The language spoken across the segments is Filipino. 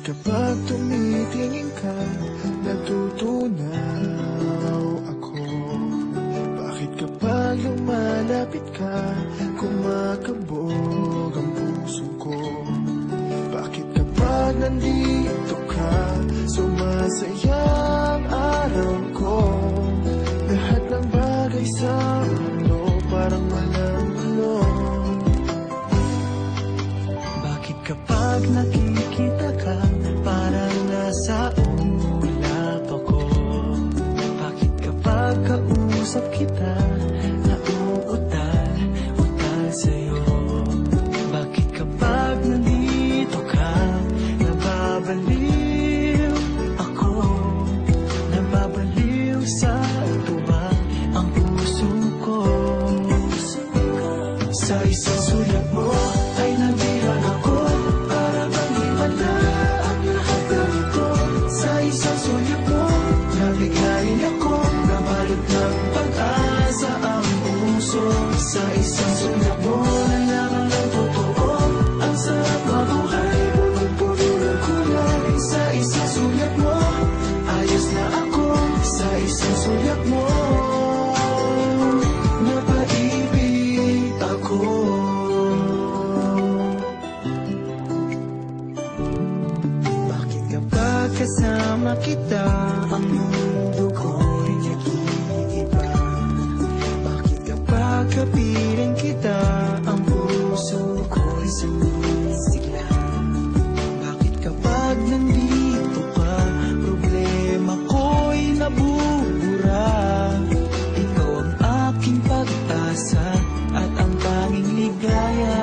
Kapag tumitingin ka, natutunaw ako. Bakit kapag lumalapit ka, kumakabog ang puso ko? Bakit kapag nandito ka, sumasaya ang araw ko? Lahat ng bagay sa mundo parang walang gulo. Bakit kapag nakikita ka, parang nasa ulap ako? Bakit kapag kausap kita, nauutal sa'yo? Bakit kapag nandito ka, nababaliw ako? Nababaliw sa tuwa ang puso ko. Sa isang sulat mo ay nabihan ako, para bang himala ang lahat ng ito. Sa isang sulat mo, nabigayin ako, nabalot ng pag-asa ang puso. Sa isang sulat mo, nalaman ng totoo, ang sarap mabuhay, punong-puno ng kulay. Sa isang sulat mo, ayos na ako. Sa isang sulat mo, napaibig ako. Bakit kapag kasama kita, ang mundo ko'y nag-iiba? Bakit kapag kapiling kita, ang puso ko'y sumisigla? Bakit kapag nandito ka, problema ko'y nabubura? Ikaw ang aking pag-asa at ang tanging ligaya.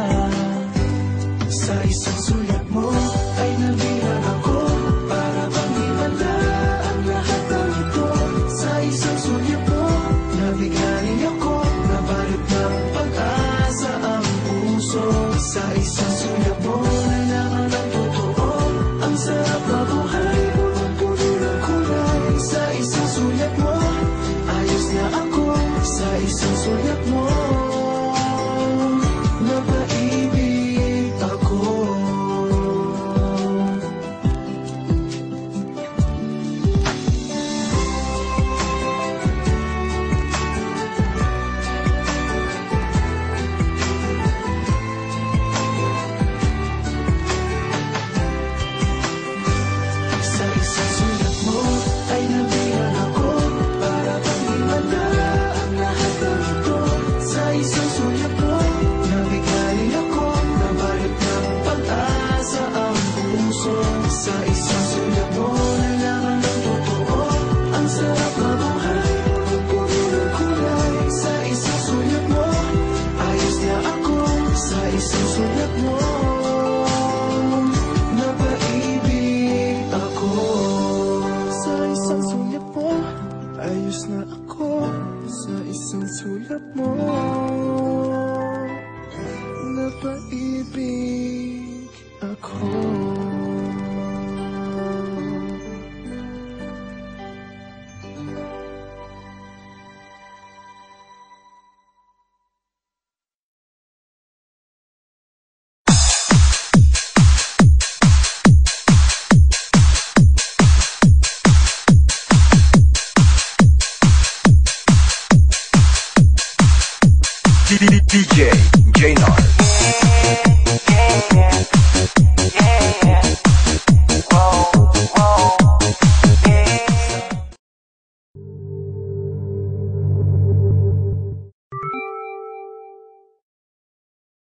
Sa isang sulat mo ay nabihan ako, para bang himala ang lahat ng ito. Sa isang sulat mo, nabigayin ako, nabalot ng pag-asa ang puso. Sa isang sulat mo, nalaman ng totoo, ang sarap mabuhay, punong-puno ng kulay. Sa isang sulat mo, ayos na ako. Sa isang sulat mo, napaibig ako. Sa isang sulat mo ay nabihan ako, para bang himala ang lahat ng ito. Sa isang sulat mo, nabigayin ako, nabalot ng pag-asa ang puso. Sa isang sulat mo, nalaman ng totoo, ang sarap mabuhay, punong-puno ng kulay. Sa isang sulat mo, ayos na ako. Sa isang sulat mo, napaibig ako. Sa isang sulat mo, ayos na ako. Sa isang sulat mo, napaibig ako. DJ Jnar.